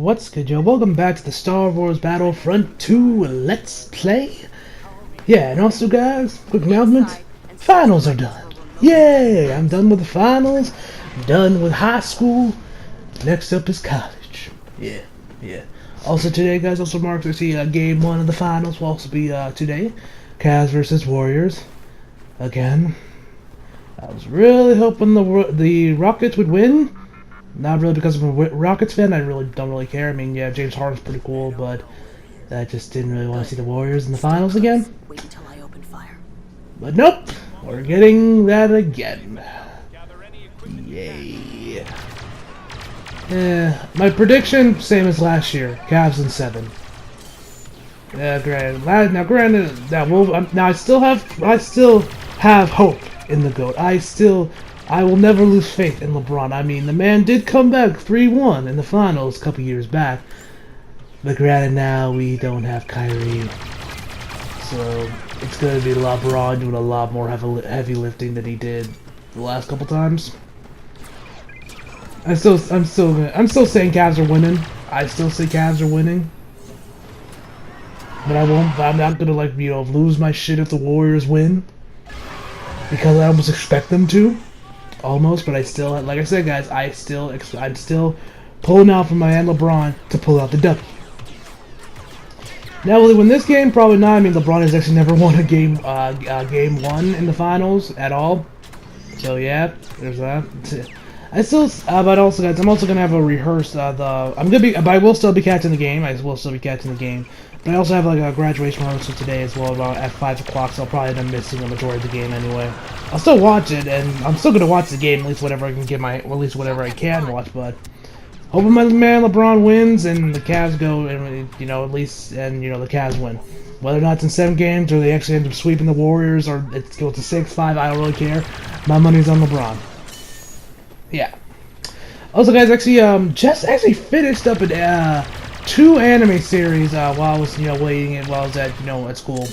what's good, yo? Welcome back to the Star Wars Battlefront 2 Let's Play. Yeah, and also, guys, quick announcement. Finals are done. Yay! I'm done with the finals. I'm done with high school. Next up is college. Yeah. Also today, guys, also marks, I see game 1 of the finals will also be today. Cavs versus Warriors. Again. I was really hoping the Rockets would win. Not really because I'm a Rockets fan. I really don't really care. I mean, yeah, James Harden's pretty cool, but I just didn't really want to see the Warriors in the finals again. Wait until I open fire. But nope, we're getting that again. Yay. Yeah, my prediction same as last year. Cavs in 7. Granted, I still have hope in the GOAT. I will never lose faith in LeBron. I mean, the man did come back 3-1 in the finals a couple years back. But granted, now we don't have Kyrie. So, it's going to be LeBron doing a lot more heavy lifting than he did the last couple times. I'm still saying Cavs are winning. I still say Cavs are winning. But I'm not going to, lose my shit if the Warriors win. Because I almost expect them to. Almost, but I still, like I said, guys, I'm still pulling out for my man LeBron to pull out the W. Now, will he win this game? Probably not. I mean, LeBron has actually never won a game 1 in the finals at all. So yeah, there's that. But also, guys, I'm also gonna have a rehearse. But I will still be catching the game. But I also have like a graduation rehearsal today as well, about at 5 o'clock. So I'll probably end up missing the majority of the game anyway. I'll still watch it, and I'm still gonna watch the game at least whatever I can get at least whatever I can watch. But hoping my man LeBron wins and the Cavs go, and the Cavs win. Whether or not it's in 7 games or they actually end up sweeping the Warriors or it goes to 6-5, I don't really care. My money's on LeBron. Yeah. Also, guys, actually, just actually finished up an 2 anime series while I was waiting while I was at school.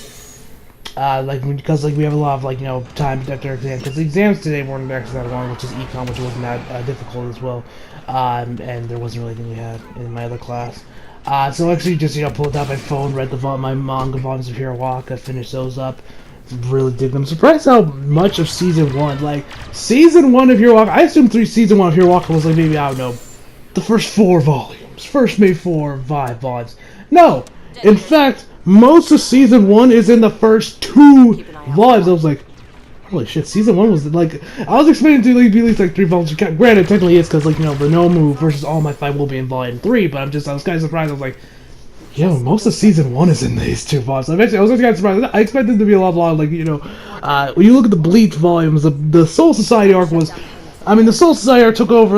Because we have a lot of time after exams, because the exams today weren't actually that long, which is econ, which wasn't that difficult as well, and there wasn't really anything we had in my other class. So actually just pulled out my phone, read my manga volumes of Hirawaka, finished those up. Really dig them. Surprised how much of season 1, season 1 of Hirawaka. I assumed season 1 of Hirawaka was maybe, I don't know, the first 4 volumes, first maybe 4 or 5 volumes. No, in fact, most of season 1 is in the first 2 volumes. I was like, holy shit, season 1 was I was expecting to be at least 3 volumes. Granted, technically it's because the Nomu versus All Might Fight will be in volume 3, but I was kind of surprised. I was like, yo, most of season 1 is in these 2 volumes. I was kind of surprised. I expected it to be a lot longer. When you look at the Bleach volumes, the Soul Society arc was, the Soul Society arc took over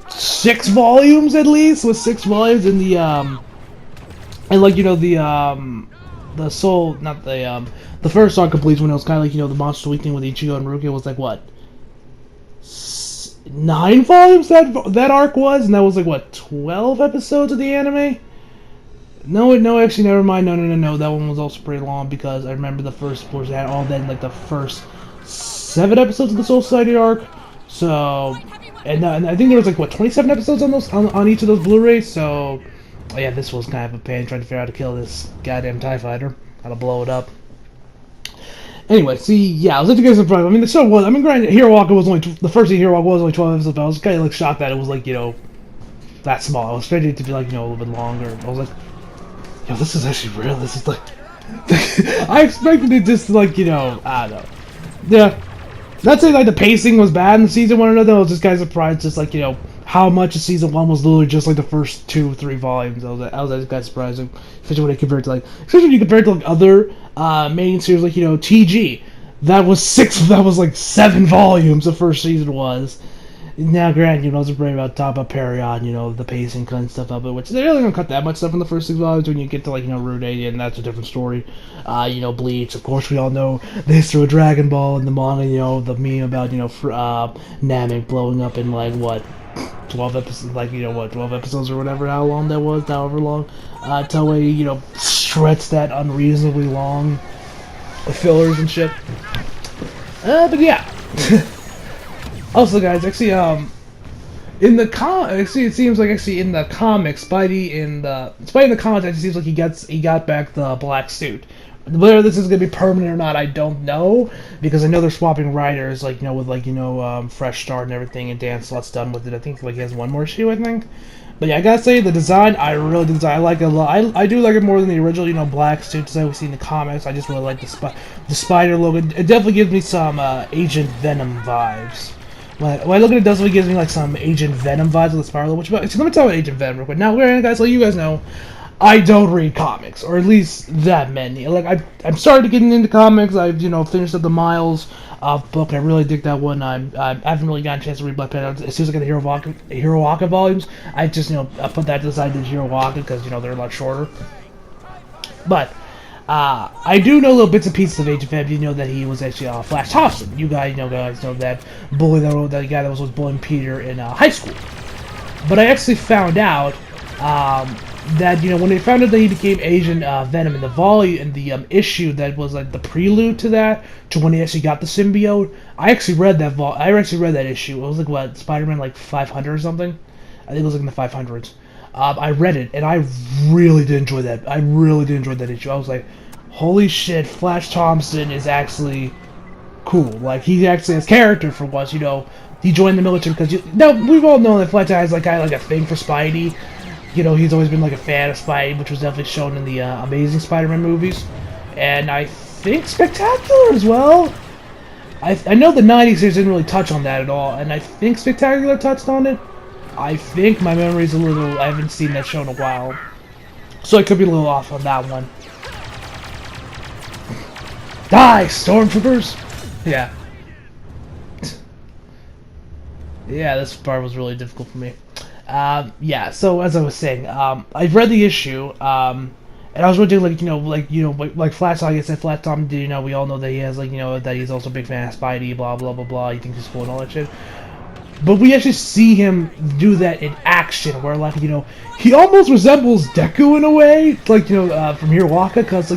6 volumes at least, with 6 volumes in the the Soul, not the first arc of Bleach, when it was kind of the Monster Week thing with Ichigo and Rukia, was 9 volumes that arc was, and that was 12 episodes of the anime. No, actually, never mind. No. That one was also pretty long because I remember the first portion had all then the first 7 episodes of the Soul Society arc. So, and I think there was 27 episodes on each of those Blu-rays. So, yeah, this was kind of a pain trying to figure out how to kill this goddamn TIE fighter, how to blow it up. Anyway, I was actually surprised. The show was. Granted, Hirawaka was only the first Hirawaka was only 12 episodes, but I was kind of shocked that it was that small. I was expecting it to be a little bit longer. I was like, yo, this is actually real. This is I expected it just I don't know. Yeah. Not saying the pacing was bad in season 1 or nothing. I was just kind of surprised just how much of season 1 was literally just the first 2-3 volumes. I was actually kind of surprised, especially when you compare it to other main series TG. That was 7 volumes the first season was. Now, granted, I was afraid about top up Period, the pacing, cutting stuff up, which they really don't cut that much stuff in the first 6 volumes. When you get to Route 80, and that's a different story. Bleach, of course, we all know the history of Dragon Ball and the manga. The meme about Namek blowing up in 12 episodes, 12 episodes or whatever, however long. Toei, stretched that unreasonably long fillers and shit. But yeah. Also, guys, actually, In the actually, it seems like actually in the comics, Spidey in the comics actually seems like he got back the black suit. Whether this is gonna be permanent or not, I don't know, because I know they're swapping writers, like with fresh start and everything, and Dan Slott's done with it. I think like he has one more issue, I think. But yeah, I gotta say the design, I really do. I like it a lot. I do like it more than the original, black suits that we see in the comics. I just really like the spider logo. It definitely gives me some Agent Venom vibes. When I look at it, definitely gives me like some Agent Venom vibes with the spider logo. So let me talk about Agent Venom real quick. Now, guys, let you guys know, I don't read comics, or at least that many. Like I'm starting to get into comics. I've finished up the Miles book. I really dig that one. I haven't really gotten a chance to read Black Panther. As soon as I get the Hero Waka volumes, I just I put that to the side, did Hero Waka, because they're a lot shorter. But I do know little bits and pieces of Agent Venom. You know that he was actually Flash Thompson. You guys know that bully, that guy that was bullying Peter in high school. But I actually found out that when they found out that he became Agent Venom in the volume, in the issue that was like the prelude to that, to when he actually got the symbiote. I actually read that issue. It was like what, Spider-Man like 500 or something. I think it was like in the 500s. I read it and I really did enjoy that. I really did enjoy that issue. I was like, holy shit, Flash Thompson is actually cool. Like he actually has character for once. He joined the military because we've all known that Flash has like a thing for Spidey. He's always been like a fan of Spidey, which was definitely shown in the Amazing Spider-Man movies, and I think Spectacular as well. I know the '90s series didn't really touch on that at all, and I think Spectacular touched on it. I think my memory's a little. I haven't seen that show in a while, so I could be a little off on that one. Die, stormtroopers! Yeah. Yeah, this part was really difficult for me. Yeah, so as I was saying, I've read the issue, and I was really like Flash, like I said, Flash Tom, we all know that he has, that he's also a big fan of Spidey, blah, blah, blah, blah, he thinks he's cool and all that shit. But we actually see him do that in action, where, he almost resembles Deku in a way, from Hirawaka, because,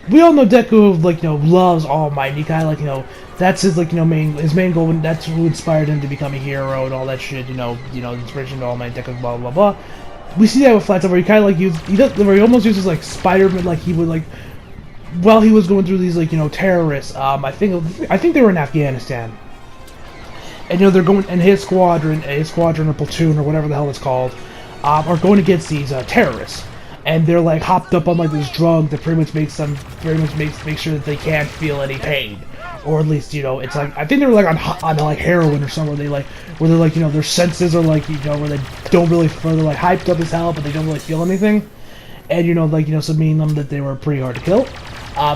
we all know Deku, loves All Might, and he kind of, that's his, his main goal, and that's who inspired him to become a hero and all that shit, inspiration to All Might, Deku, blah, blah, blah. We see that with Flat Top, where he kind of, where he almost uses, Spider-Man, he would, while he was going through these, terrorists, I think they were in Afghanistan. And they're going, and his squadron or platoon or whatever the hell it's called, are going against these terrorists, and they're hopped up on this drug that pretty much makes sure that they can't feel any pain, or at least it's I think they were on heroin or something. Where they're their senses are where they don't really they're hyped up as hell, but they don't really feel anything, and so meaning them that they were pretty hard to kill.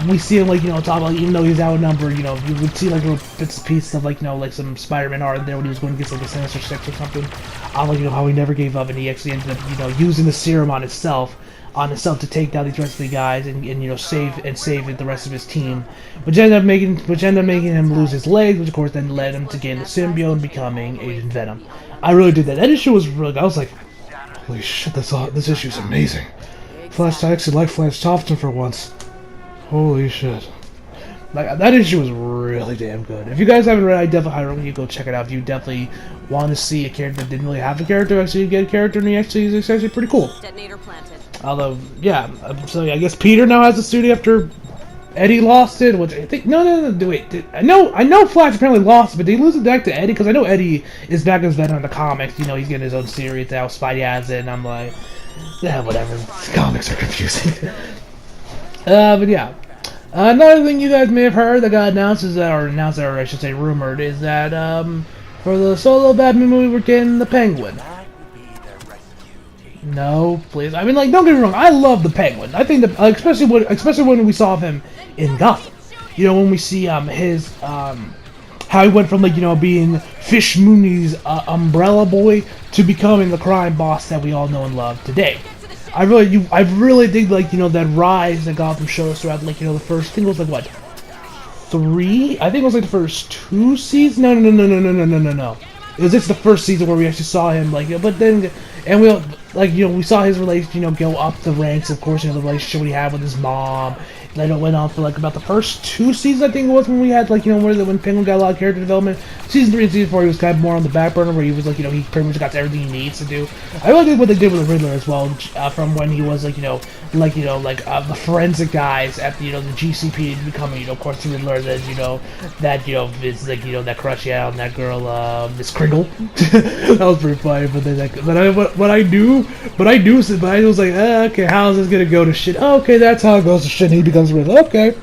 We see him talk about, even though he's outnumbered, you would see little bits and pieces of some Spider-Man art in there when he was going against the Sinister Six or something. How he never gave up, and he actually ended up using the serum on himself to take down these rest of the guys and save the rest of his team, which ended up making him lose his legs, which of course then led him to gain the symbiote and becoming Agent Venom. I really did that. That issue was really good. I was like, holy shit, this issue's amazing. I actually like Flash Thompson for once. Holy shit. That issue was really damn good. If you guys haven't read it, I definitely highly recommend you go check it out. If you definitely want to see a character that didn't really have a character, actually get a character, and it's actually pretty cool. Detonator planted. Although, yeah, so yeah, I guess Peter now has a studio after Eddie lost it, which I think, no, wait, I know Flash apparently lost it, but did he lose it back to Eddie? Because I know Eddie is back as Venom in the comics, he's getting his own series now, Spidey has it, and I'm like, yeah, whatever, comics are confusing. But yeah. Another thing you guys may have heard that got announced or I should say rumored, is that, for the solo Batman movie, we're getting the Penguin. No, please. I mean, don't get me wrong, I love the Penguin. I think that, especially when we saw him in Gotham. When we see, his, how he went from, being Fish Mooney's, umbrella boy to becoming the crime boss that we all know and love today. I really dig that rise that Gotham showed us throughout the first, I think it was what, 3? I think it was the first 2 seasons. No. It was just the first season where we actually saw him but then and we saw his relation go up the ranks. Of course, the relationship he had with his mom Then it went on for like about the first 2 seasons, I think it was, when we had like, you know, when Penguin got a lot of character development. Season 3 and Season 4, he was kind of more on the back burner, where he was like, you know, he pretty much got everything he needs to do. I really like what they did with the Riddler as well, from when he was like, the forensic guys at the, the GCP becoming, of course, the Riddler. Then it's like, that crush he had on that girl, Miss Kringle. That was pretty funny. But then I was like, okay, how is this gonna go to shit? Oh, okay, that's how it goes to shit. And he becomes Riddler. Okay,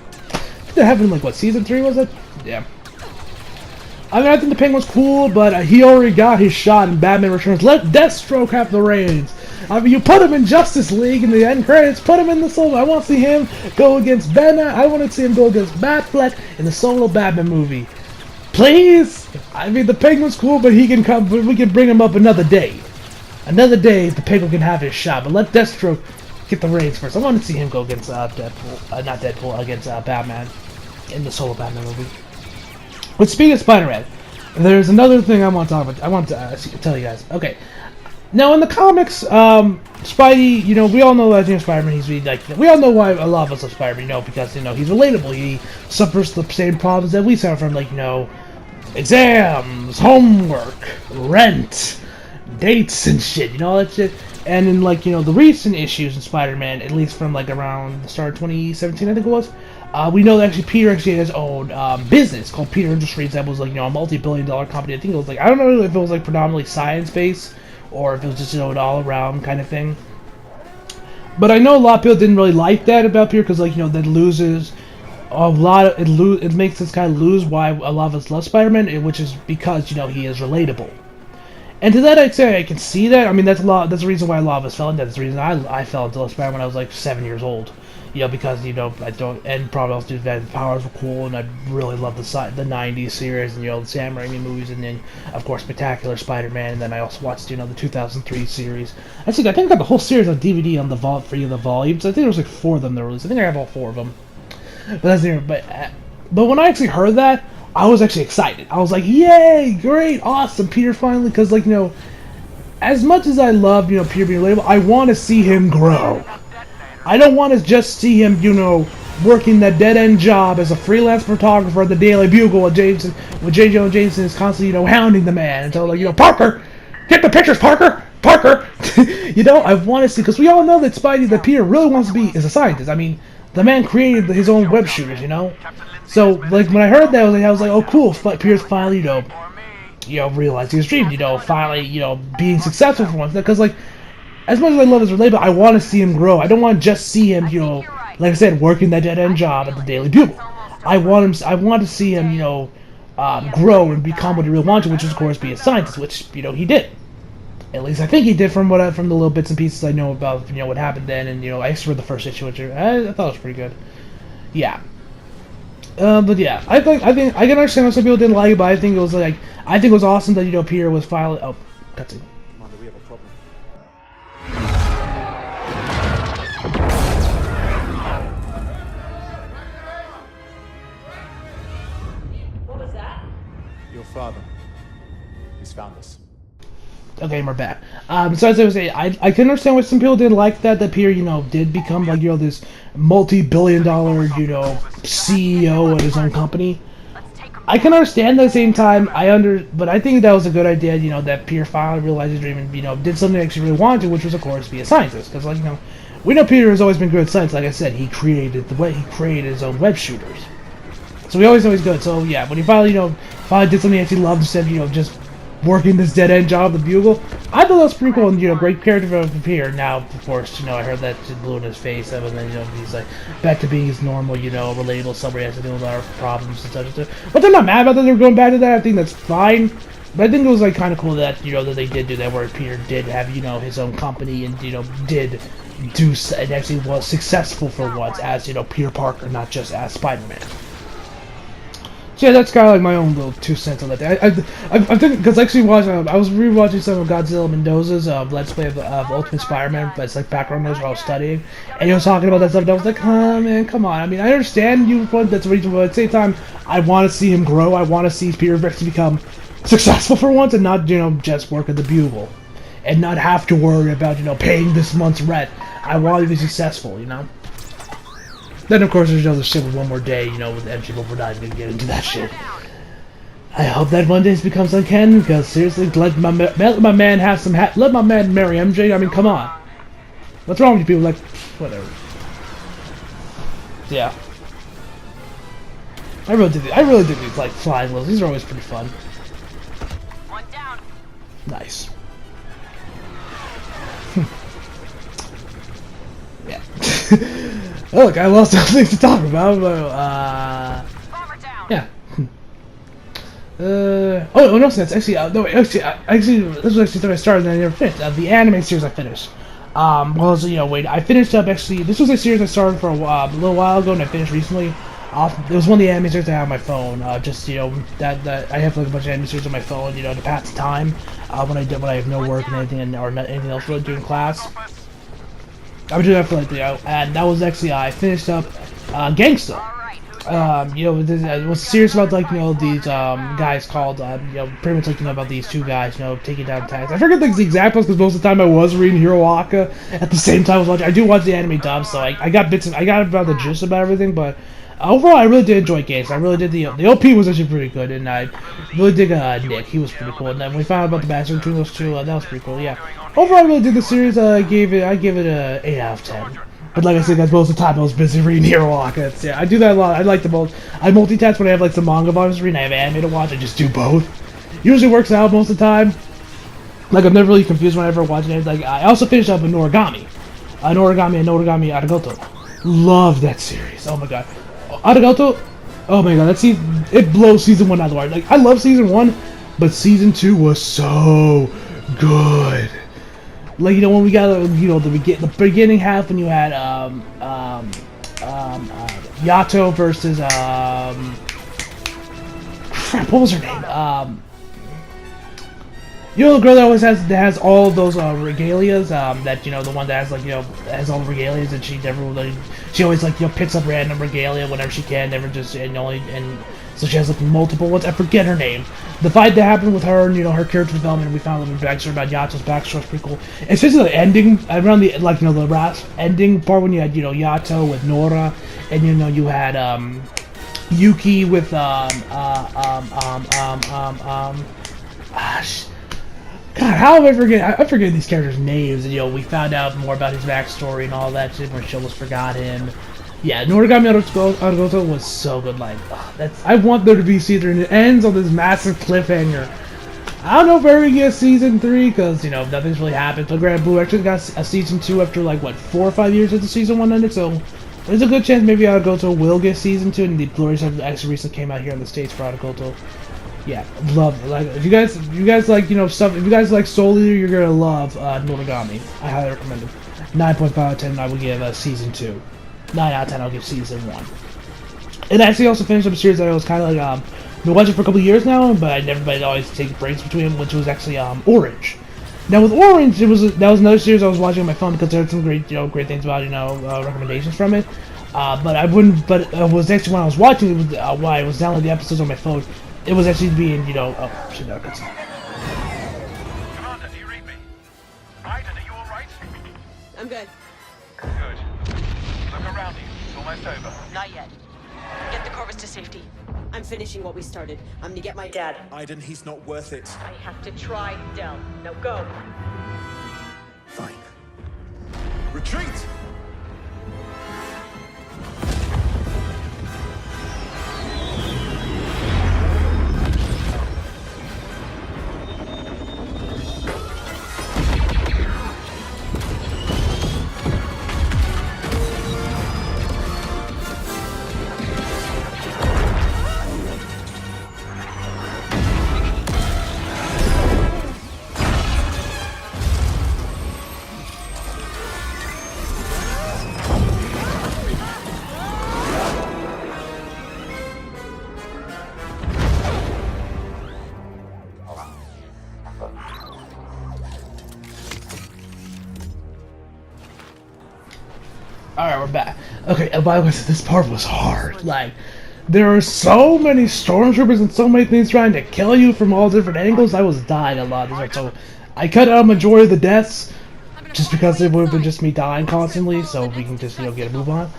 that happened in like what, Season 3 was it? Yeah. I mean, I think the Penguin's cool, but he already got his shot in Batman Returns. Let Deathstroke have the reins. I mean, you put him in Justice League in the end credits, put him in the solo. I want to see him go against Ben. I want to see him go against Batfleck in the solo Batman movie. Please? I mean, the Penguin's cool, but he can come. But we can bring him up another day. Another day, the Penguin can have his shot. But let Deathstroke get the reins first. I want to see him go against against Batman in the solo Batman movie. But speaking of Spider-Man, there's another thing I want to talk about. I want to tell you guys. Okay, now in the comics, Spidey, we all know that Spider-Man. He's really like, we all know why a lot of us love Spider-Man. Because he's relatable. He suffers the same problems that we suffer from, like exams, homework, rent, dates, and shit. All that shit. And in the recent issues in Spider-Man, at least from like around the start of 2017, I think it was. We know that Peter had his own business called Peter Industries that was a multi-billion-dollar company. I think it was I don't know if it was predominantly science-based or if it was just an all-around kind of thing. But I know a lot of people didn't really like that about Peter because that loses a lot of it makes us kind of lose why a lot of us love Spider-Man, which is because he is relatable. And to that extent, I can see that. I mean, that's the reason why a lot of us fell into that. That's the reason I fell into Spider-Man when I was like 7 years old. Because I don't, and probably also due to that, the powers were cool, and I really loved the '90s series and the Sam Raimi movies, and then of course Spectacular Spider-Man, and then I also watched the 2003 series. I think I got the whole series on DVD on the vault for the volumes. I think there was 4 of them that were released. I think I have all 4 of them. But that's but when I actually heard that, I was actually excited. I was like, yay, great, awesome, Peter finally, because as much as I love Peter being relatable, I want to see him grow. I don't want to just see him, working that dead-end job as a freelance photographer at the Daily Bugle with J. Jonah Jameson is constantly, hounding the man until, Parker, get the pictures, Parker, Parker. I want to see, because we all know that that Peter really wants to be is a scientist. I mean, the man created his own web shooters, So, when I heard that, I was like, oh, cool, Peter's finally, realizing his dream, finally, being successful for once. Because, as much as I love his relatable, I want to see him grow. I don't want to just see him, like I said, working that dead-end job at the Daily Bugle. I want to see him, grow and become what he really wanted, which is, of course, be a scientist, which, he did. At least I think he did from the little bits and pieces I know about, what happened then, and, I just read the first issue, which I thought was pretty good. Yeah. But yeah, I think I can understand why some people didn't like it, but I think it was awesome that, Peter was finally, oh, cutscene. Father. He's found us. Okay, we're back. So as I was saying, I can understand why some people didn't like that Peter, did become this multi-billion-dollar, CEO of his own company. I can understand at the same time. But I think that was a good idea, that Peter finally realized his dream and, did something he actually really wanted to, which was, of course, be a scientist. Because, we know Peter has always been good at science. Like I said, he created his own web shooters. So he always good. So yeah, when he finally, finally did something he actually loved instead of, just working this dead-end job at the Bugle, I thought that was pretty cool and, great character development for Peter. Now, of course, I heard that just blew in his face, and then, he's back to being his normal, relatable, somebody has to deal with our problems and such. But they're not mad about that, they're going back to that, I think that's fine. But I think it was, kind of cool that, that they did do that, where Peter did have, his own company and, did do, and actually was successful for once as, Peter Parker, not just as Spider-Man. So yeah, that's kind of my own little 2 cents on that. I think, because actually I was rewatching some of Godzilla Mendoza's Let's Play of Ultimate Spider-Man, but it's background noise while I was studying, and he was talking about that stuff, and I was like, oh man, come on. I mean, I understand you, that's the reason, but at the same time, I want to see him grow. I want to see Peter actually become successful for once, and not, just work at the Bugle, and not have to worry about, paying this month's rent. I want to be successful, Then of course there's the shit with One More Day, you know, with MJ, but we're not gonna get into that shit. I hope that one day becomes uncanon, because seriously, let my man have some let my man marry MJ. I mean, come on. What's wrong with you people? Like, whatever. Yeah. I really dig these like flying wheels. These are always pretty fun. One down. Nice. Yeah. Oh, look, I lost something to talk about, but Bomber down. yeah. Oh no, that's actually no wait, actually this was actually something I started and I never finished. The anime series I finished. Well, so, you know, wait, I finished up actually. This was a series I started for a little while ago and I finished recently. It was one of the anime series I have on my phone. Just, you know, that I have like a bunch of anime series on my phone, you know, to pass the time when I have no work and anything or anything else really during class. I would do that for like, you know, and that was actually I finished up Gangsta. You know, it was a series about like, you know, these guys called you know, pretty much like, you know, about these two guys, you know, taking down tags. I forget the exact ones because most of the time I was reading Hero Aka at the same time I was watching. I do watch the anime dub, so I got I got about the gist about everything, but overall I really did enjoy Gangsta. I really did the OP was actually pretty good, and I really dig Nick. He was pretty cool, and then when we found out about the backstory between those two, that was pretty cool. Yeah, overall I really did the series. I give it a 8 out of 10. But like I said, guys, most of the time I was busy reading Hero Aka. Yeah, I do that a lot. I like the both. I multitask when I have like some manga volumes to read and I have anime to watch. I just do both. Usually works out most of the time. Like I'm never really confused whenever watching it. Like I also finished up with Noragami, Noragami Arigato. Love that series. Oh my god, Arigato. Oh my god, that season it blows season 1 out of the water. Like I love season 1, but season 2 was so good. Like, you know, when we got, you know, the beginning half when you had, Yato versus, crap, what was her name? You know, the girl that has all those, regalias, that, you know, the one that has, like, you know, has all the regalias, and she never really, she always, like, you know, picks up random regalia whenever she can, never just, and so she has, like, multiple ones. I forget her name. The fight that happened with her and, you know, her character development, we found a little backstory about Yato's backstory, pretty cool. Especially the ending, around the, like, you know, the last ending part when you had, you know, Yato with Nora, and, you know, you had, Yuki with, God, how am I forgetting? I forget these characters' names, and, you know, we found out more about his backstory and all that shit, where she almost forgot him. Yeah, Noragami Arigato was so good. Like, I want there to be season 3, and it ends on this massive cliffhanger. I don't know if we're gonna get season 3 because, you know, nothing's really happened. But Grand Blue actually got a season 2 after like what 4 or 5 years after season 1 ended. So there's a good chance maybe Arigato will get season 2, and the Blu-rays actually recently came out here in the States for Arigato. Yeah, love it. Like if you guys like, you know, stuff. If you guys like Soul Eater, you're gonna love Noragami. I highly recommend it. 9.5 out of 10. I will give season 2. 9 out of 10, I'll give season 1. It actually also finished up a series that I was kind of like, been watching for a couple years now, but I'd always take breaks between them, which was actually, Orange. Now with Orange, that was another series I was watching on my phone because there had some great, you know, great things about, you know, recommendations from it. But it was actually when I was watching it, while I was downloading the episodes on my phone, it was actually being, you know, oh, shit, no, that's... Commander, do you read me? Aiden, are you alright? I'm good. Good. Look around you. It's almost over. Not yet. Get the Corvus to safety. I'm finishing what we started. I'm gonna get my dad. Aiden, he's not worth it. I have to try, Del. Now go. Fine. Retreat! Alright, we're back. Okay, and by the way, this part was hard. Like, there are so many stormtroopers and so many things trying to kill you from all different angles. I was dying a lot. So I cut out a majority of the deaths just because it would have been just me dying constantly, so we can just, you know, get a move on.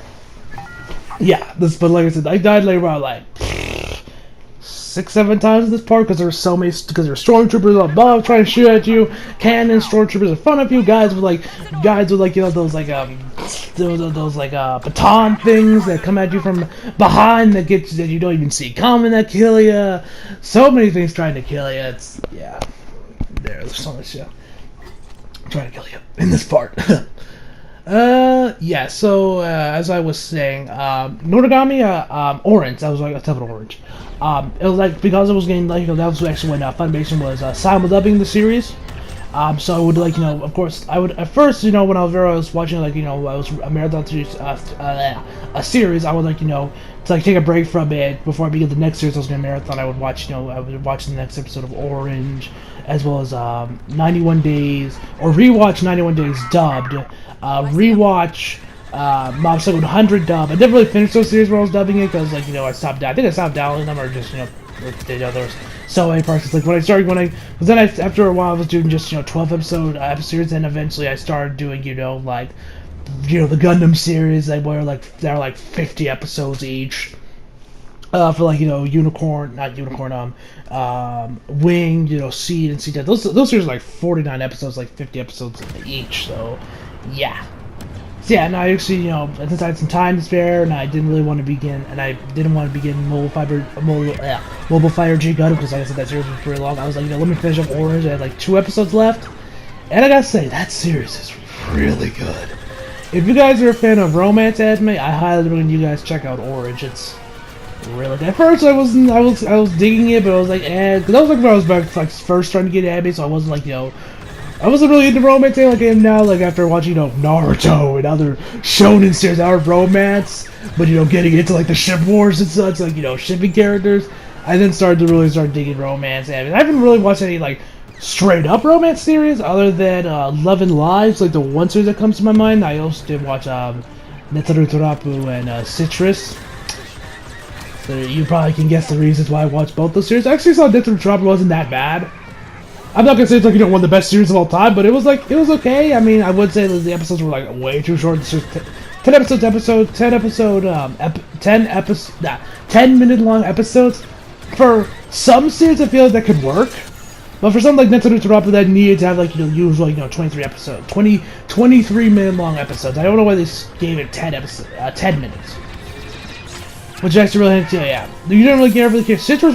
Yeah, but like I said, I died like about like 6, 7 times in this part because there's so many, because there's stormtroopers above trying to shoot at you, cannons, stormtroopers in front of you, guys with like those like those like baton things that come at you from behind that you don't even see coming that kill you. So many things trying to kill you. It's there's so much trying to kill you in this part. Yeah, so, as I was saying, Noragami, Orange, that was like a type of Orange. It was like, because it was getting, like, that was actually when, Funimation was, simuldubbing the series. So I would, like, of course, I would, at first, when I was watching, like, I was a marathon series, a series, I would, like, to, like, take a break from it before I begin the next series I was going to marathon, I would watch, I would watch the next episode of Orange, as well as, 91 Days, or rewatch 91 Days dubbed, rewatch Mob Psycho 100 dub. I never really finished those series where I was dubbing it because, like, I stopped. I think I stopped downloading them, or just there was so many parts. Like after a while I was doing just 12 episode series, and eventually I started doing like the Gundam series, like where like there are like 50 episodes each. For like Unicorn, not Unicorn, Wing, Seed and Seed. Those series are like 49 episodes, like 50 episodes each. So yeah. So yeah, and I actually, since I had some time to spare, and I didn't really want to begin, Mobile Fire G Gundam, because like I said, that series was pretty long. I was like, let me finish up Orange. I had like 2 episodes left, and I gotta say, that series is really good. If you guys are a fan of romance anime, I highly recommend you guys check out Orange. It's really good. At first, I was digging it, but I was like, because that was like when I was like first trying to get anime, so I wasn't like, I wasn't really into romance like I am now, like after watching, Naruto and other shonen series out of romance, but, getting into, like, the ship wars and such, like, shipping characters, I then started to really start digging romance, and I haven't really watched any, like, straight-up romance series, other than, Love and Lives, like, the one series that comes to my mind. I also did watch, Netsuru Torapu and, Citrus. So you probably can guess the reasons why I watched both those series. I actually saw Netsuru Torapu wasn't that bad. I'm not gonna say it's like one of the best series of all time, but it was okay. I mean, I would say that the episodes were like way too short. It's just 10 minute long episodes. For some series, I feel like that could work, but for something like Netsuru Torapu that needed to have like usually 23 minute long episodes. I don't know why they gave it 10 minutes. Which actually really, yeah. You didn't really care. Citrus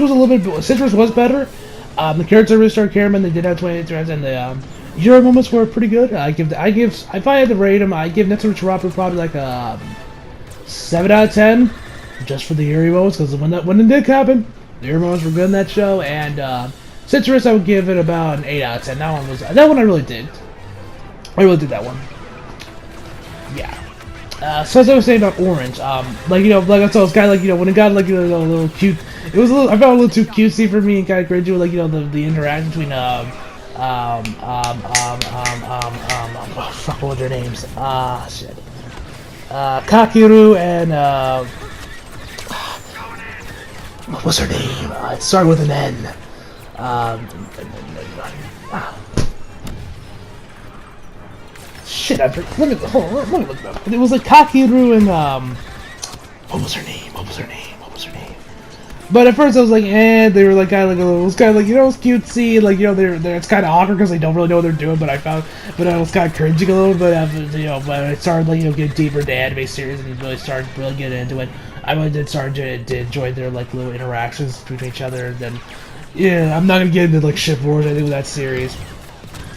was better. The characters I really started caring about. They did have 28 threads, and the hero moments were pretty good. If I had to rate them, I give Netsuru Torapu probably like a 7 out of 10, just for the hero moments, because when it did happen, the hero moments were good in that show. And Citrus, I would give it about an 8 out of 10. That one I really did. I really did that one. Yeah. So as I was saying about Orange, like I told this guy, like when it got like a little cute, I felt a little too cutesy for me and kind of cringy with like the interaction between what were their names? Shit. Kakeru and what was her name? It started with an N. Shit, let me look it up. It was like Kakeru and what was her name? But at first I was like, they were like kind of like it was kind of like it's cutesy, like they're it's kind of awkward because they don't really know what they're doing. But I was kind of cringing a little bit after but I started like getting deeper into anime series and really started getting into it. I really did start to enjoy their like little interactions between each other. And then I'm not gonna get into like ship wars or anything with that series.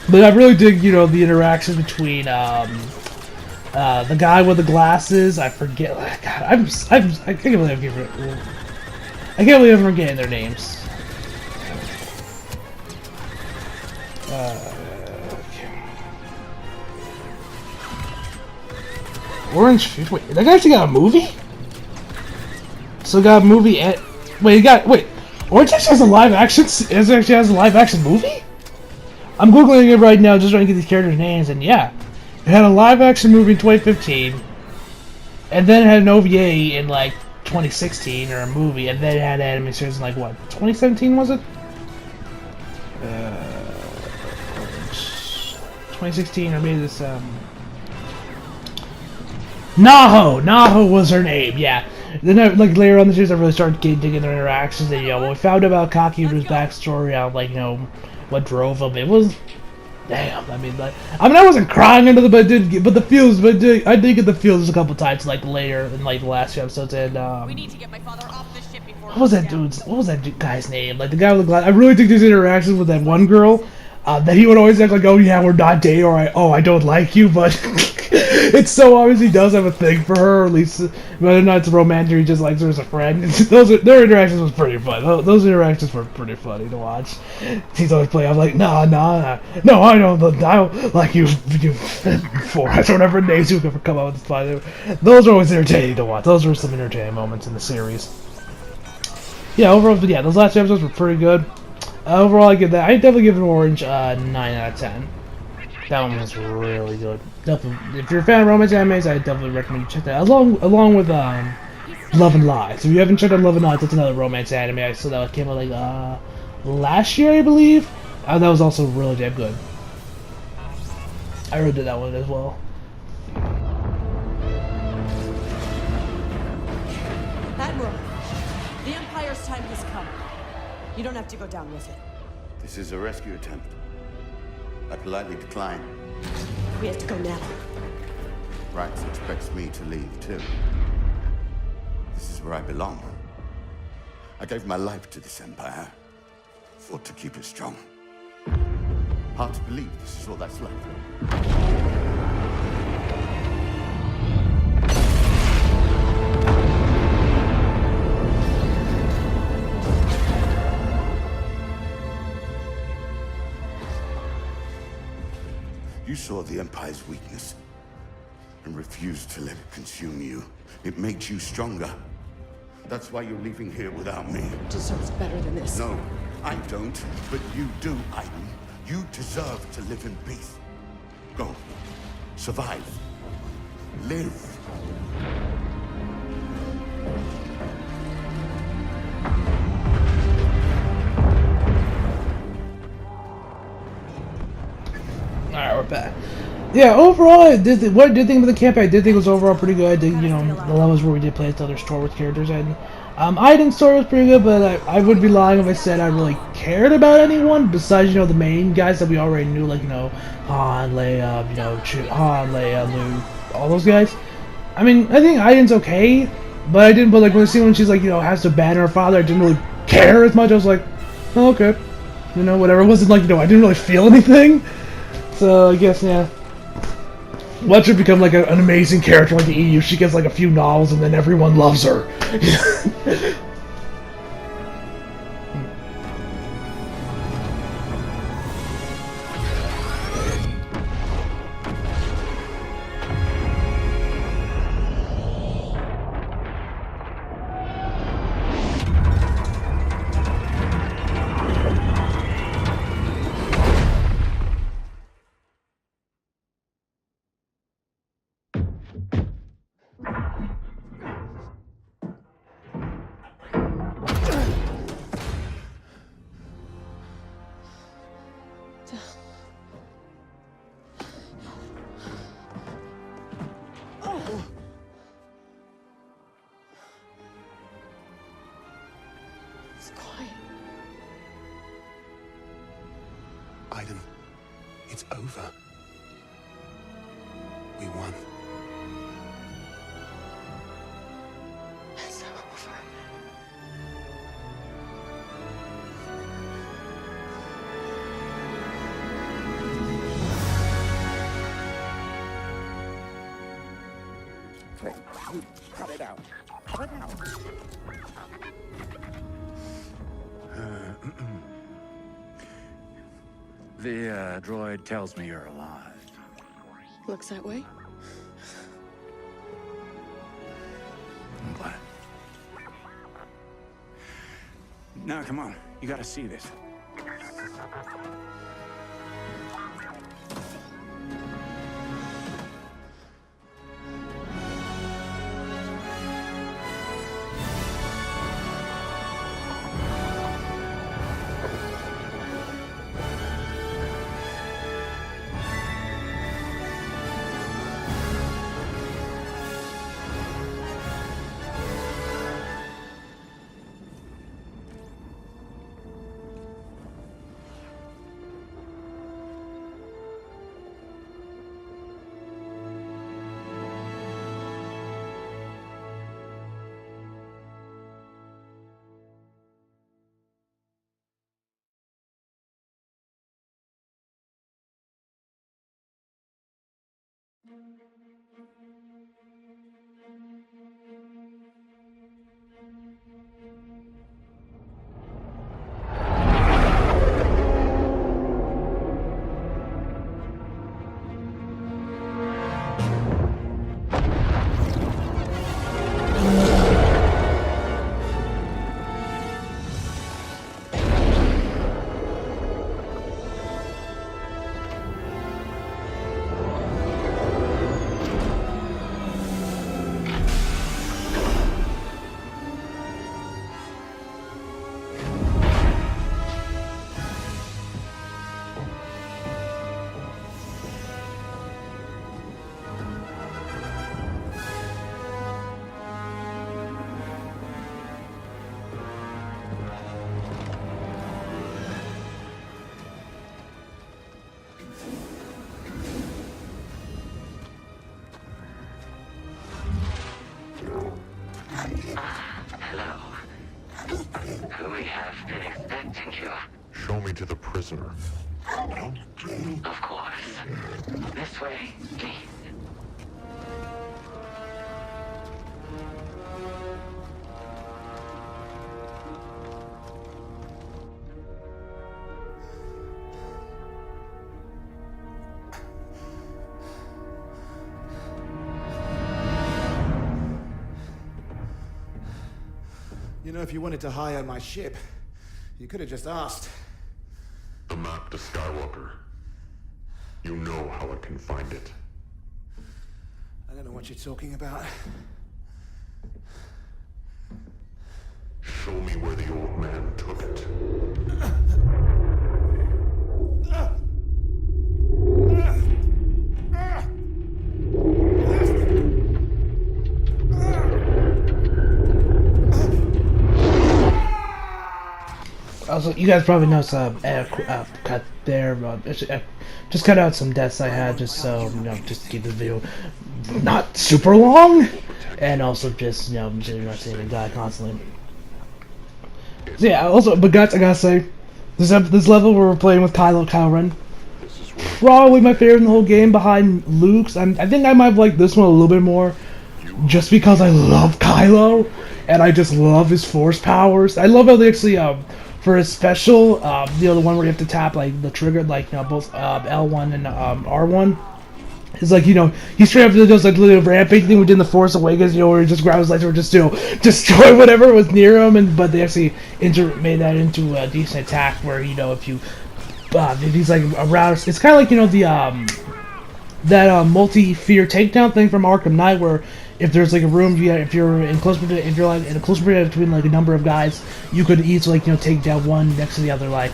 But I really dig, the interactions between the guy with the glasses. I forget. God, I can't believe I'm forgetting their names. Orange. Wait, that guy actually got a movie? So got a movie at. Wait, Orange actually has a live action. It actually has a live action movie. I'm googling it right now, just trying to get these characters' names, and yeah, it had a live-action movie in 2015, and then it had an OVA in like 2016 or a movie, and then it had an anime series in like what 2017 was it? 2016 or maybe this Naho was her name, yeah. then like later on the series, I really started digging their interactions. And when we found out about Kakiru's backstory, on like what drove him, it was damn. I wasn't crying into the but the feels, I did get the feels a couple times like later in like the last few episodes. And We need to get my father off this ship before. what was that guy's name? Like the guy with the glass. I really think these interactions with that one girl. That he would always act like, oh yeah, we're not dating, or I don't like you, but it's so obvious he does have a thing for her, or at least whether or not it's romantic or he just likes her as a friend. Their interactions was pretty fun. Those interactions were pretty funny to watch. He's always playing, I'm like, no, I don't like you Forrest, or whatever names you ever come up with. Fun. Those are always entertaining to watch. Those were some entertaining moments in the series. Yeah, overall, but yeah, those last episodes were pretty good. Overall, I definitely give it an orange 9 out of 10. That one was really good. Definitely, if you're a fan of romance animes, I definitely recommend you check that out. Along with Love and Lies. If you haven't checked out Love and Lies, that's another romance anime. I saw that came out like last year, I believe. That was also really damn good. I really did that one as well. Admiral, the Empire's time has come. You don't have to go down with it. This is a rescue attempt. I politely decline. We have to go now. Rax expects me to leave, too. This is where I belong. I gave my life to this empire. Fought to keep it strong. Hard to believe this is all that's left. You saw the Empire's weakness and refused to let it consume you. It made you stronger. That's why you're leaving here without me. Deserves better than this. No, I don't, but you do, Aiden. You deserve to live in peace. Go. Survive. Live. Alright, we're back. Yeah, overall, what I did think of the campaign, I did think it was overall pretty good. I did, the levels where we did play other story with characters, and Aiden's story was pretty good, but I would be lying if I said I really cared about anyone besides, the main guys that we already knew, like, Han, Leia, Han, Leia, Luke, all those guys. I mean, I think Aiden's okay, but like, when I see when she's, like, has to ban her father, I didn't really care as much. I was like, oh, okay. Whatever. It wasn't like, I didn't really feel anything. So, I guess, yeah. Watch her become, like, an amazing character like the EU. She gets, like, a few novels and then everyone loves her. It's quiet. Aiden, it's over. We won. It's over. Cut it out. Cut it out. The droid tells me you're alive. Looks that way. I'm glad. Now, come on. You gotta see this. We have been expecting you. Show me to the prisoner. Of course. This way, please. You know, if you wanted to hire my ship, you could have just asked. The map to Skywalker. You know how I can find it. I don't know what you're talking about. Show me where the old man took it. Also, you guys probably noticed cut there. Just cut out some deaths I had, just so just to keep the video not super long, and also just so you're not seeing me die constantly. So yeah, also, but guys, I gotta say, this level where we're playing with Kylo Ren, probably my favorite in the whole game behind Luke's. I think I might have liked this one a little bit more, just because I love Kylo, and I just love his Force powers. I love how they actually for his special, the one where you have to tap like the trigger, like both L1 and R1. It's like he straight up does like the rampage thing we did in the Force Awakens, where he just grabs his lightsaber, just destroy whatever was near him, but they actually made that into a decent attack where if he's like around, it's kind of like that multi-fear takedown thing from Arkham Knight, where if there's like a room, if you're in close proximity between like a number of guys, you could easily take down one next to the other, like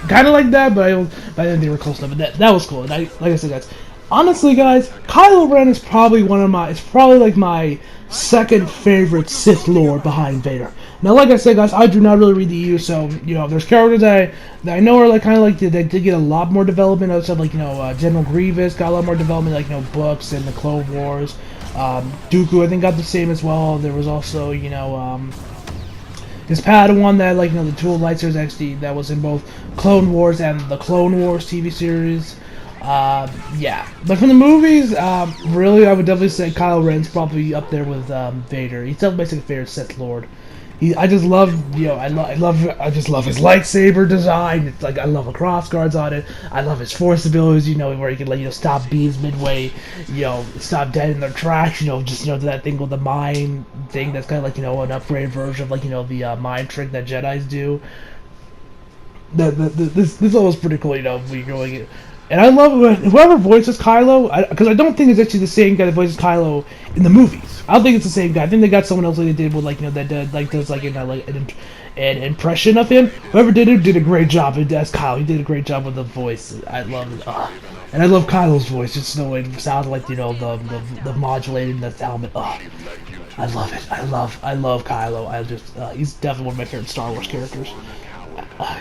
kind of like that. But I didn't think they were close enough. But that was cool. And like I said, guys, honestly, guys, Kylo Ren is probably like my second favorite Sith Lord behind Vader. Now, like I said, guys, I do not really read the EU, so there's characters that I know are like kind of like they did get a lot more development. Outside like General Grievous got a lot more development, like books and the Clone Wars. Dooku, I think, got the same as well. There was also his Padawan that the dual lightsabers actually that was in both Clone Wars and the Clone Wars TV series. Yeah, but from the movies, really, I would definitely say Kylo Ren's probably up there with Vader. He's definitely my favorite Sith Lord. I just love, I just love his lightsaber design. It's like I love the cross guards on it. I love his Force abilities, where he can stop beams midway, stop dead in their tracks. Just that thing with the mind thing that's kind of like an upgraded version of like the mind trick that Jedi's do. This always pretty cool, when you're going. And I love whoever voices Kylo, because I don't think it's actually the same guy that voices Kylo in the movies. I don't think it's the same guy. I think they got someone else like they did with that does an impression of him. Whoever did it did a great job. As Kylo, he did a great job with the voice. I love it, and I love Kylo's voice. Just the way it sounds like the modulating the element. I love it. I love Kylo. He's definitely one of my favorite Star Wars characters.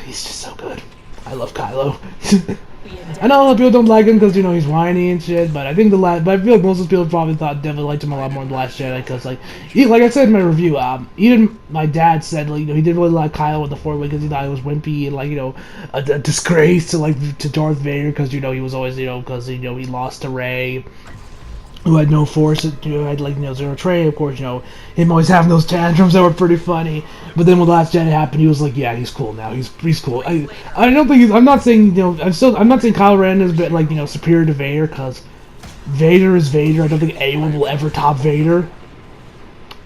He's just so good. I love Kylo. I know a lot of people don't like him because he's whiny and shit, but I think but I feel like most of the people probably definitely liked him a lot more than The Last Jedi, because like I said in my review, even my dad said he didn't really like Kylo with the Force because he thought he was wimpy and a disgrace to Darth Vader, because he was always because he lost to Rey. who had no force, who had like zero trade. Of course, him always having those tantrums that were pretty funny. But then when Last Jedi happened, he was like, yeah, he's cool now. He's cool. I don't think I'm not saying I'm not saying Kylo Ren is a bit like superior to Vader, because Vader is Vader. I don't think anyone will ever top Vader.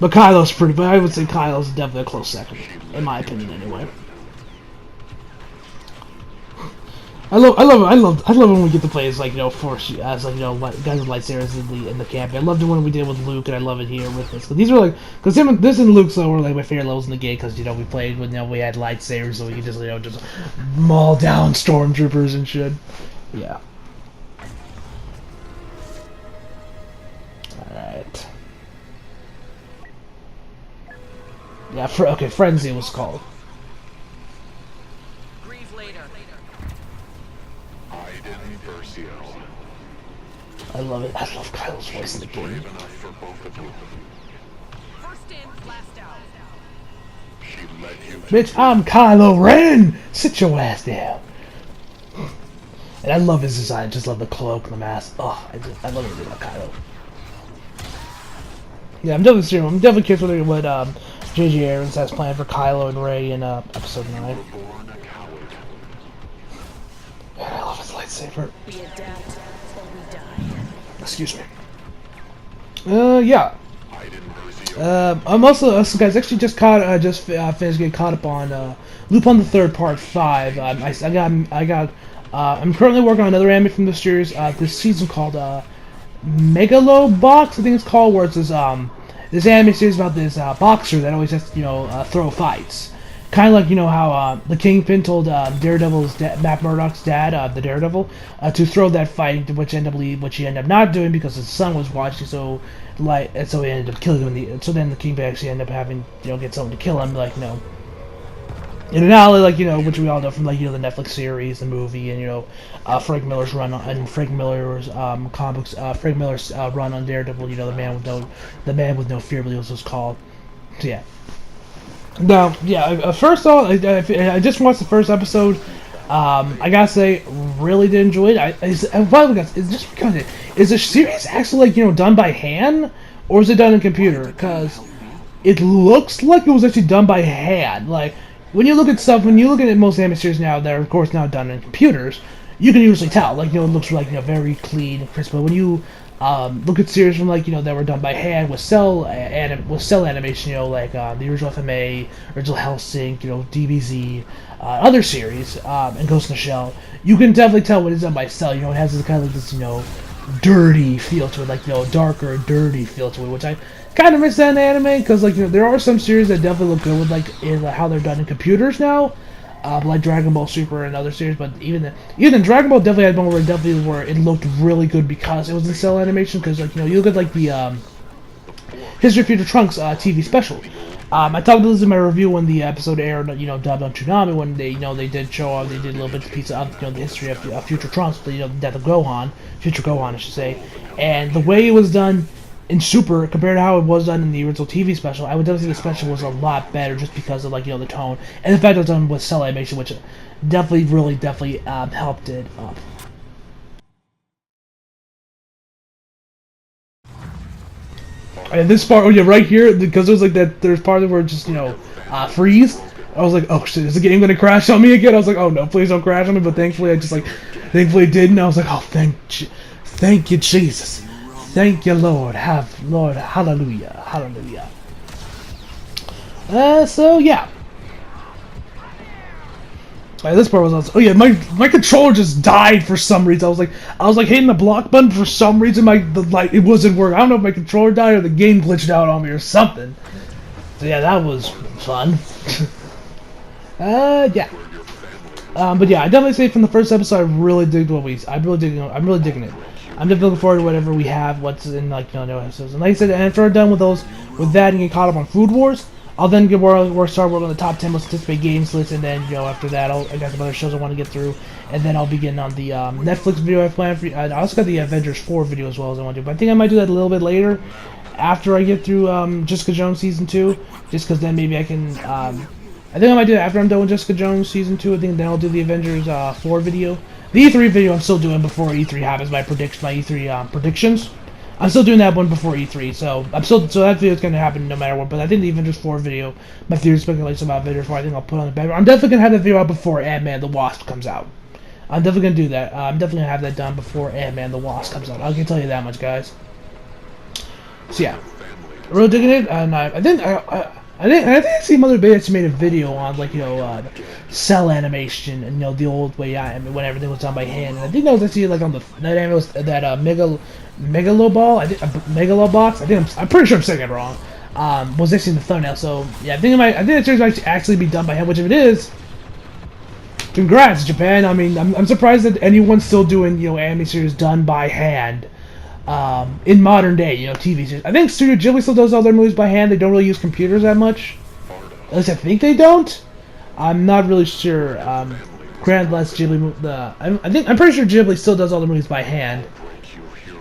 But Kylo's pretty. But I would say Kylo's definitely a close second, in my opinion, anyway. I love it when we get to play as force as guys with lightsabers in the camp. I loved it when we did with Luke, and I love it here with this. Cause these are this and Luke were like my favorite levels in the game, because we played with we had lightsabers, so we could just maul down stormtroopers and shit. Yeah. All right. Yeah. Okay. Frenzy was called. I love it. I love Kylo's voice in the game. Bitch, I'm Kylo Ren! Sit your ass down. And I love his design. Just love the cloak and the mask. Oh, I love everything about Kylo. Yeah, I'm definitely curious what J.J. Abrams has planned for Kylo and Rey in Episode 9. Man, I love his lightsaber. Excuse me. Yeah. I'm also, guys, actually just finished getting caught up on Lupin the Third Part 5. I'm currently working on another anime from the series this season called Megalobox, I think it's called, where it's this anime series about this boxer that always has to throw fights. Kind of like how the Kingpin told Daredevil's Matt Murdock's dad, the Daredevil, to throw that fight, which he ended up not doing because his son was watching. So he ended up killing him. So then the Kingpin actually ended up having get someone to kill him, in an alley, which we all know from the Netflix series, the movie, and Frank Miller's run on Frank Miller's comics, Frank Miller's run on Daredevil. The man with no fear, I believe it was called. So yeah. Now, yeah, first off, I just watched the first episode. I gotta say, really did enjoy it. Is the series actually done by hand, or is it done in computer? Because it looks like it was actually done by hand. When you look at most anime series now, they're of course now done in computers. You can usually tell, it looks very clean and crisp. But when you look at series from that were done by hand with cell animation, the original FMA, original Hellsing, DBZ, other series, and Ghost in the Shell, you can definitely tell when it's done by cell. It has this kind of this dirty feel to it, darker, dirty feel to it, which I kind of miss that in anime, because there are some series that definitely look good with in how they're done in computers now. Like Dragon Ball Super and other series, but even Dragon Ball definitely had one where it looked really good because it was in cell animation. Because you look at the History of Future Trunks TV special. I talked about this in my review when the episode aired, dubbed on Toonami, when they did show they did a little bit of piece of the history of Future Trunks, the death of Gohan, Future Gohan, I should say, and the way it was done in Super compared to how it was done in the original TV special. I would definitely say the special was a lot better just because of the tone and the fact it was done with cell animation, which definitely helped it up. And this part, right here, because it was that there's part where it just freeze. I was like, oh shit, is the game gonna crash on me again? I was like, oh no, please don't crash on me. But thankfully, thankfully it didn't. I was like, oh thank you Jesus. Thank you, Lord. Hallelujah. Hallelujah. So, yeah. This part was awesome. Oh, yeah, my controller just died for some reason. I was hitting the block button for some reason. It wasn't working. I don't know if my controller died or the game glitched out on me or something. So, yeah, that was fun. Yeah. But, yeah, I definitely say from the first episode, I'm really digging it. I'm definitely looking forward to whatever we have, what's in no episodes. And like I said, and after I'm done with that and get caught up on Food Wars, I'll then start working on the top 10 most anticipated games list, and then after that, I got some other shows I want to get through, and then I'll begin on the Netflix video I planned for. I also got the Avengers 4 video as well as I want to do, but I think I might do that a little bit later, after I get through Jessica Jones season 2, just because then maybe I can. I think I might do that after I'm done with Jessica Jones season 2. I think then I'll do the Avengers 4 video. The E3 video I'm still doing before E3 happens, my E3 predictions. I'm still doing that one before E3, so that video's gonna happen no matter what. But I think the Avengers 4 video, my theory speculation about Avengers 4, I think I'll put on the back. I'm definitely gonna have that video out before Ant-Man the Wasp comes out. I'm definitely gonna do that. I'm definitely gonna have that done before Ant-Man the Wasp comes out. I can tell you that much, guys. So yeah, real digging it, and I think I see Mother Bitch made a video on like cell animation and the old way when everything was done by hand. And I think that was actually like on that anime was that Megaloball. I think Megalobox. I'm pretty sure I'm saying it wrong. Was actually in the thumbnail. So yeah, I think that series might actually be done by hand. Which if it is, congrats Japan. I mean, I'm surprised that anyone's still doing anime series done by hand. In modern day, TV series. I think Studio Ghibli still does all their movies by hand. They don't really use computers that much. At least I think they don't. I'm not really sure. Granted, less Ghibli. I'm pretty sure Ghibli still does all the movies by hand.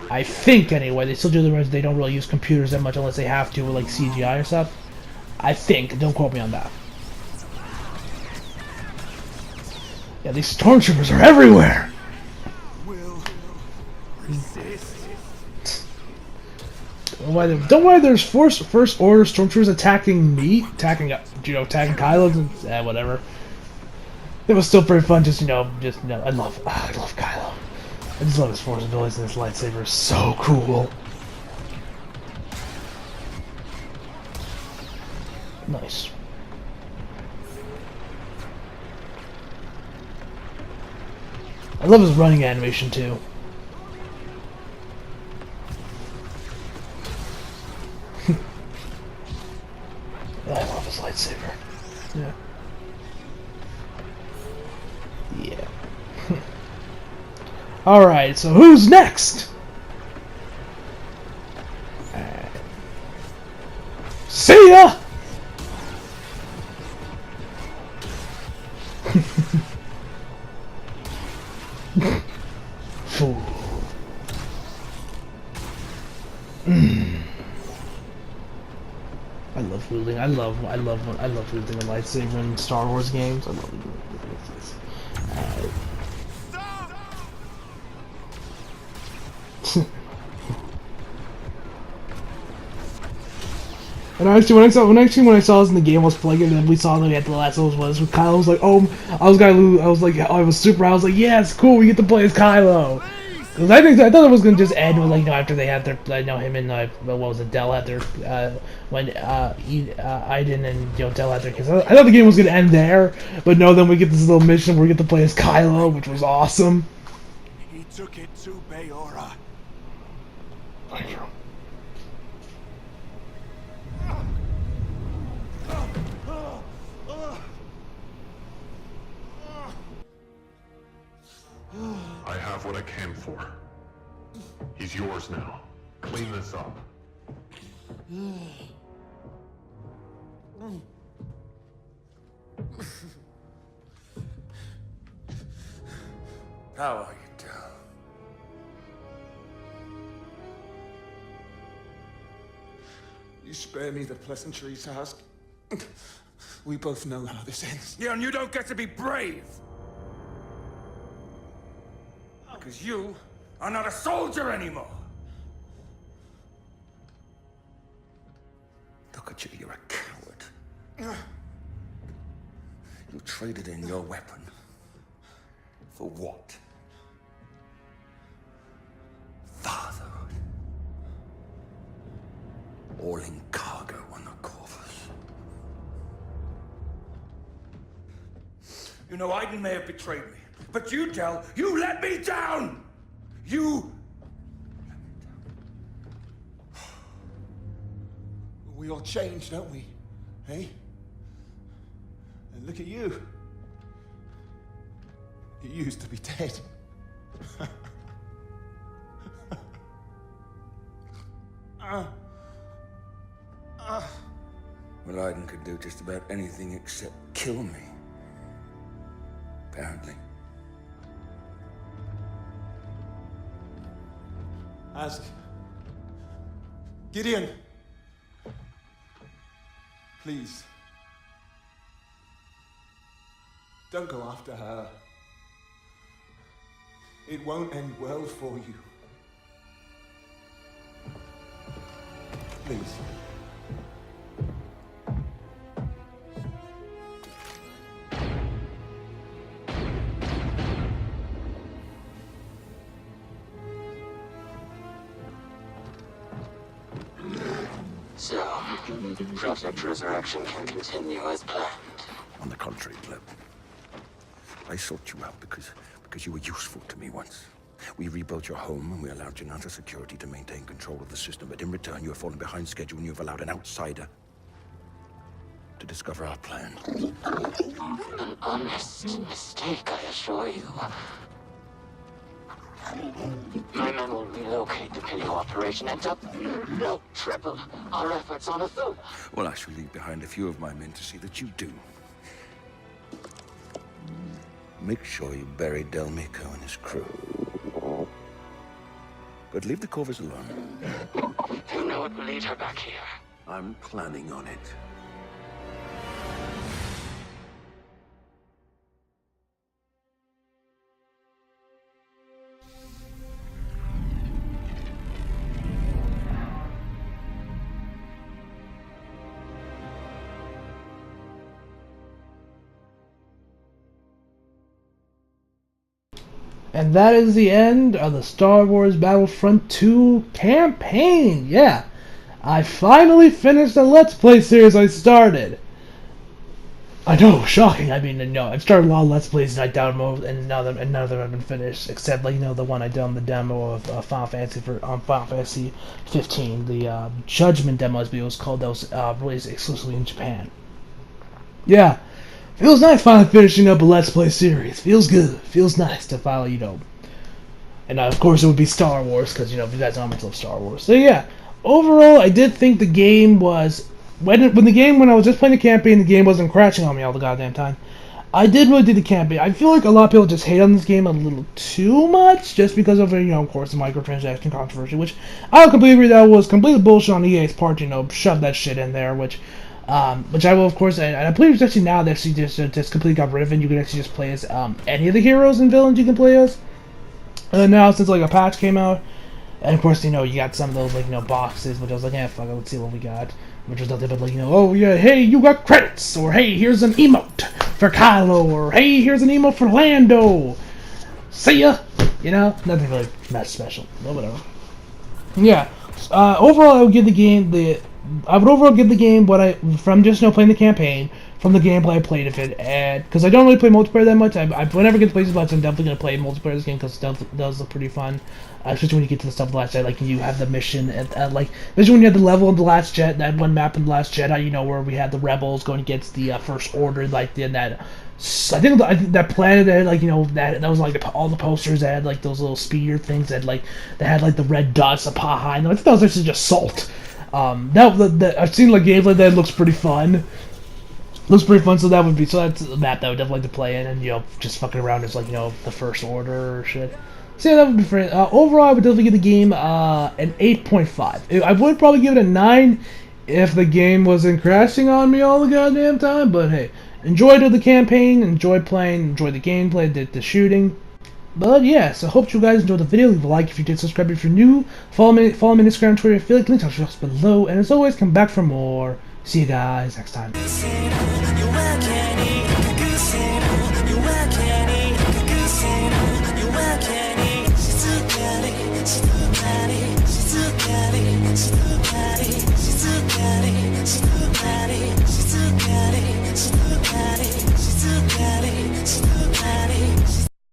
I think anyway. They still do the movies. They don't really use computers that much unless they have to, with like CGI or stuff. I think. Don't quote me on that. Yeah, these stormtroopers are everywhere. Don't worry, there's first order stormtroopers attacking attacking Kylo, and whatever. It was still pretty fun, I love Kylo. I just love his force abilities, and his lightsaber is so cool. Nice. I love his running animation too. I love his lightsaber. Yeah. Yeah. Alright, so who's next? See ya! Fool. I love wielding. I love wielding a lightsaber in Star Wars games. I love this. And actually, when I saw this in the game, I was playing it, and then we saw that we had the last of us with Kylo. I was like, oh, I was like, yeah, it's cool. We get to play as Kylo. Cause I thought it was gonna just end with after they had their him and what was it, Del had their when Aiden and Del had their kids. I thought the game was gonna end there, but no. Then we get this little mission where we get to play as Kylo, which was awesome. He took it to Bayora. Thank you. I have what I came for. He's yours now. Clean this up. How are you, Del? You spare me the pleasantries, Ask. We both know how this ends. Yeah, and you don't get to be brave. Because you are not a soldier anymore. Look at you, you're a coward. You traded in your weapon. For what? Fatherhood. All in cargo on the Corvus. You know, Aiden may have betrayed me. But you, Del, you let me down! You... We all change, don't we? Hey? And look at you. You used to be dead. Well, Aiden could do just about anything except kill me. Apparently. Ask. Gideon. Please. Don't go after her. It won't end well for you. Please. So, Project Resurrection can continue as planned. On the contrary, Gleb. I sought you out because you were useful to me once. We rebuilt your home and we allowed Janata Security to maintain control of the system, but in return you have fallen behind schedule and you have allowed an outsider to discover our plan. An honest mistake, I assure you. My men will relocate the Pinnacle operation and double, triple our efforts on Athula. Well, I shall leave behind a few of my men to see that you do. Make sure you bury Delmico and his crew. But leave the Corvus alone. You know what will lead her back here. I'm planning on it. And that is the end of the Star Wars Battlefront 2 campaign. Yeah, I finally finished the Let's Play series I started. I know, shocking. I mean, no, I've started a lot of Let's Plays and I downloaded, and none of them have been finished, except, like, you know, the one I did on the demo of Final Fantasy 15, the Judgment demo, as it was called, that was released exclusively in Japan. Yeah. Feels nice finally finishing up a Let's Play series. Feels good. Feels nice to finally, you know. And of course it would be Star Wars, because, you know, you guys know how much I love Star Wars. So yeah, overall, I did think the game was... When I was just playing the campaign, the game wasn't crashing on me all the goddamn time. I did really do the campaign. I feel like a lot of people just hate on this game a little too much, just because of, you know, of course, the microtransaction controversy, which I completely agree that was completely bullshit on EA's part, you know, shove that shit in there, which I will, of course, and I believe actually now they actually just completely got rid of it, and you can actually just play as any of the heroes and villains you can play as. And then now, since, like, a patch came out, and of course, you know, you got some of those, like, you know, boxes, which I was like, yeah, fuck it, let's see what we got. Which was nothing but, like, you know, oh yeah, hey, you got credits, or hey, here's an emote for Kylo, or hey, here's an emote for Lando. See ya! You know, nothing really that special, but whatever. Yeah, overall, I would give the game from just, you know, playing the campaign, from the gameplay I played of it, and because I don't really play multiplayer that much, whenever I get to play this, I'm definitely gonna play multiplayer this game because it does look pretty fun. Especially when you get to the stuff of the Last Jedi, like you have the mission, like especially when you have the level of the Last Jedi, that one map in the Last Jedi, you know, where we had the rebels going against the First Order, like in that. I think that planet that had, like, you know, that was like all the posters that had like those little speeder things that had like the red dots, the behind. I think that was actually just salt. I've seen like gameplay that looks pretty fun. Looks pretty fun, so that's a map that I would definitely like to play in, and, you know, just fucking around as, like, you know, the First Order or shit. So yeah, that would be fun. Overall, I would definitely give the game an 8.5. I would probably give it a 9 if the game wasn't crashing on me all the goddamn time, but hey, enjoyed the campaign, enjoyed playing, enjoyed the gameplay, the shooting. But yeah, so hope you guys enjoyed the video. Leave a like if you did, subscribe if you're new, follow me on Instagram, Twitter, affiliate links are just below, and as always, come back for more. See you guys next time.